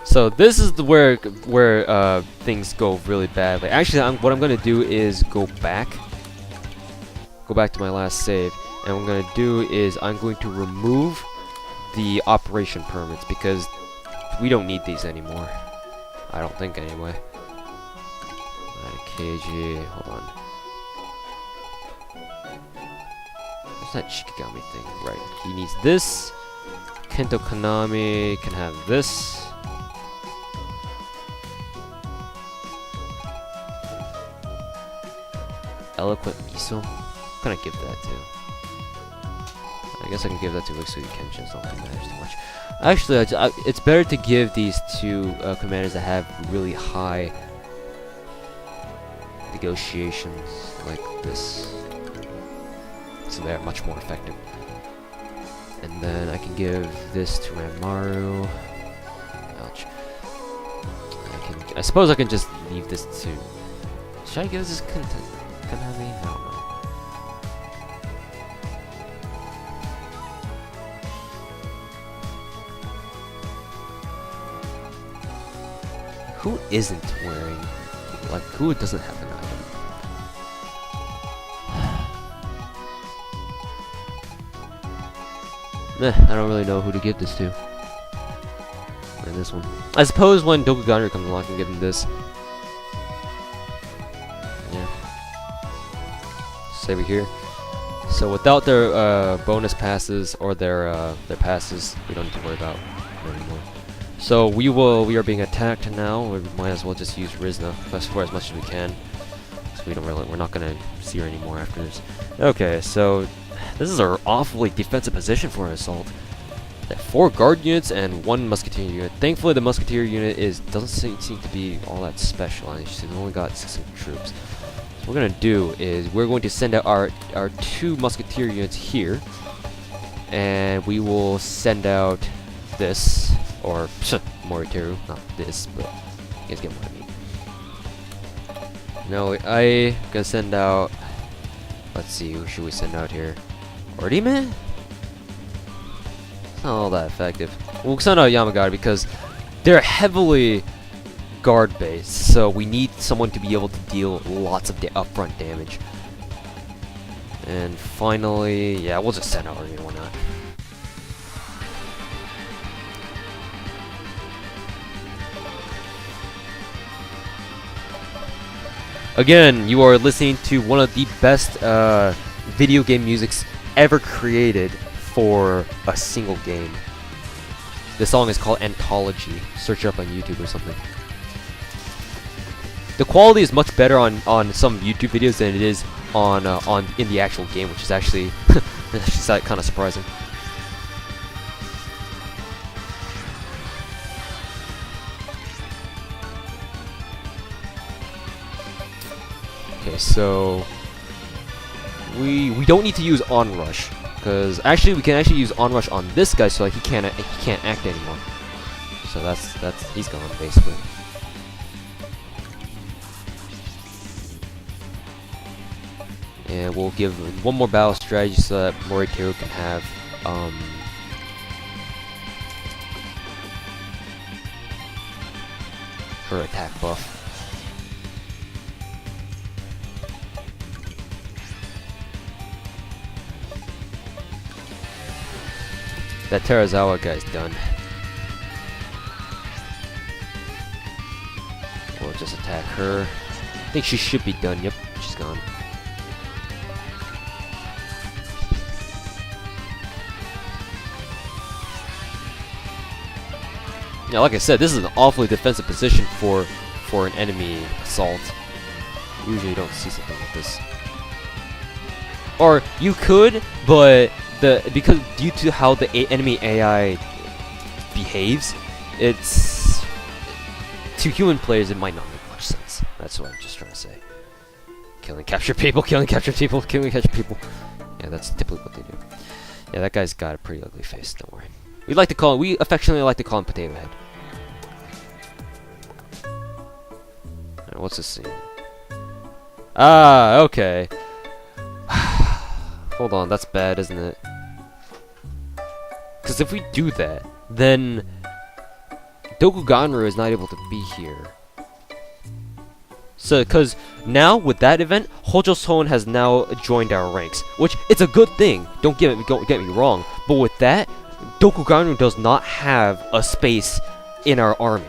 So this is the where things go really badly. Actually, what I'm gonna do is go back to my last save, and what I'm gonna do is I'm going to remove the operation permits because we don't need these anymore. I don't think anyway. KG, hold on. What's that Shikigami thing? Right, he needs this. Kento Konami can have this. Eloquent Miso? What can I give that to? I guess I can give that to Wixu Kenshin, so it doesn't matter too much. Actually, it's better to give these two commanders that have really high negotiations like this, so they're much more effective. And then I can give this to Ranmaru. Ouch. I suppose I can just leave this to. Should I give this Konami? I don't know. Who isn't wearing, like, who doesn't have an item? I don't really know who to give this to. And this one. I suppose when Dokuganru comes along, I can give him this. Yeah. Save it here. So without their bonus passes or their passes, we don't need to worry about them anymore. So we are being attacked now. We might as well just use Rizna for as much as we can. So we're not gonna see her anymore after this. Okay, so this is an awfully defensive position for an assault. 4 guard units and 1 musketeer unit. Thankfully, the musketeer unit doesn't seem to be all that specialized. They've only got 600 troops. So what we're gonna do is we're going to send out our 2 musketeer units here, and we will send out this. Or Moriteru, not this, but you guys get what I mean. No, I gonna send out. Let's see, who should we send out here? Orihime? It's not all that effective. We'll send out Yamagata because they're heavily guard based, so we need someone to be able to deal lots of upfront damage. And finally, yeah, we'll just send out Orihime, why not? Again, you are listening to one of the best video game musics ever created for a single game. The song is called Anthology. Search it up on YouTube or something. The quality is much better on some YouTube videos than it is on in the actual game, which is actually kind of surprising. Okay, so we don't need to use onrush because actually we can use onrush on this guy, so like he can't act anymore. So he's gone basically. And we'll give one more battle strategy so that Moriteru can have her attack buff. That Terazawa guy's done. We'll just attack her. I think she should be done. Yep, she's gone. Yeah, like I said, this is an awfully defensive position for an enemy assault. Usually you don't see something like this. Or you could, but because due to how the enemy AI behaves, it's to human players it might not make much sense. That's what I'm just trying to say. Killing, capture people, killing, capture people, killing, capture people. Yeah, that's typically what they do. Yeah, that guy's got a pretty ugly face. Don't worry. We affectionately like to call him Potato Head. Alright, what's this scene? Ah, okay. Hold on, that's bad, isn't it? Because if we do that, then Dokuganru is not able to be here. So, because now with that event, Hojo Son has now joined our ranks, which it's a good thing. Don't get me wrong, but with that, Dokuganru does not have a space in our army.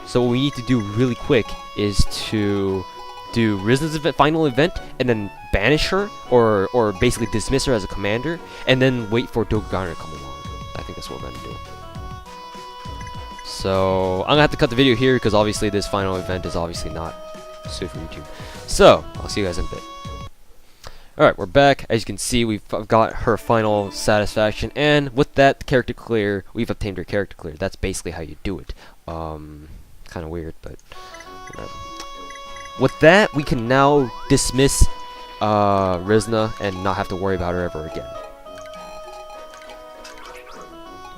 So what we need to do really quick is to do Rizna's final event and then banish her or basically dismiss her as a commander, and then wait for Dokuganru to come along. I think that's what we're gonna do. So I'm gonna have to cut the video here because obviously this final event is obviously not suited for YouTube. So I'll see you guys in a bit. Alright, we're back. As you can see, we've got her final satisfaction, and with that character clear, we've obtained her character clear. That's basically how you do it. Kind of weird, but with that, we can now dismiss Rizna and not have to worry about her ever again.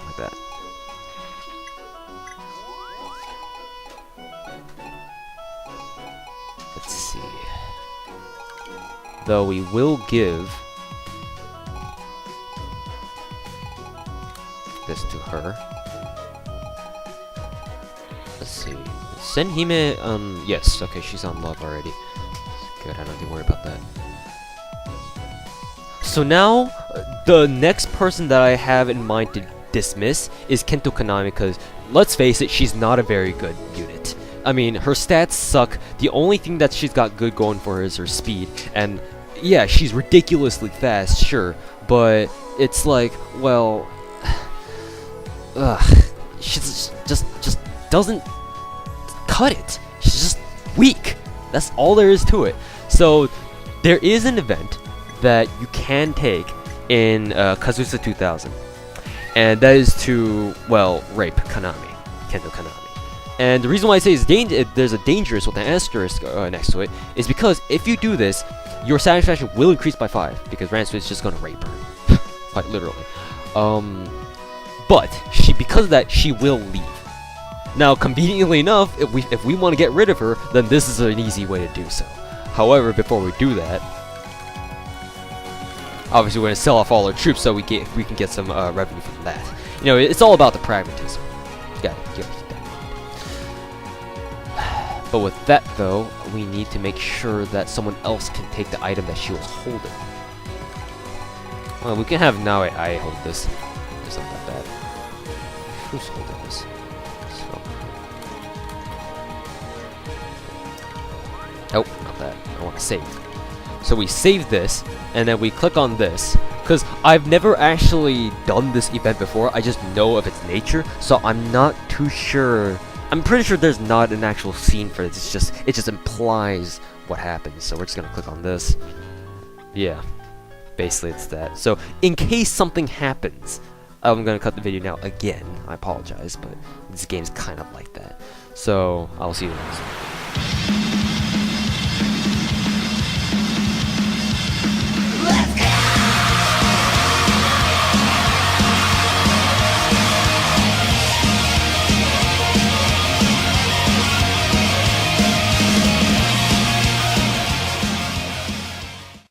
Like that. Let's see. Though we will give this to her. Let's see. Senhime, yes, okay, she's on love already. Good, I don't have to worry about that. So now, the next person that I have in mind to dismiss is Kento Kanami, because, let's face it, she's not a very good unit. I mean, her stats suck. The only thing that she's got good going for her is her speed, and yeah, she's ridiculously fast, sure, but it's like, well, she just doesn't cut it. She's just weak. That's all there is to it. So there is an event that you can take in Kazusa 2000, and that is to, well, rape Kanami, Kento Kanami. And the reason why I say there's a dangerous with an asterisk next to it is because if you do this, your satisfaction will increase by 5 because Rance is just gonna rape her, quite literally. But because of that, she will leave. Now, conveniently enough, if we want to get rid of her, then this is an easy way to do so. However, before we do that, obviously we're going to sell off all our troops so we can get some revenue from that. You know, it's all about the pragmatism. You gotta keep that in mind. But with that, though, we need to make sure that someone else can take the item that she was holding. Well, we can have now I hold this. It's not that bad. Who's holding this? Nope, not that. I want to save. So we save this, and then we click on this. Because I've never actually done this event before, I just know of its nature, so I'm not too sure. I'm pretty sure there's not an actual scene for this, it just implies what happens. So we're just gonna click on this. Yeah, basically it's that. So in case something happens, I'm gonna cut the video now again. I apologize, but this game's kind of like that. So I'll see you next time.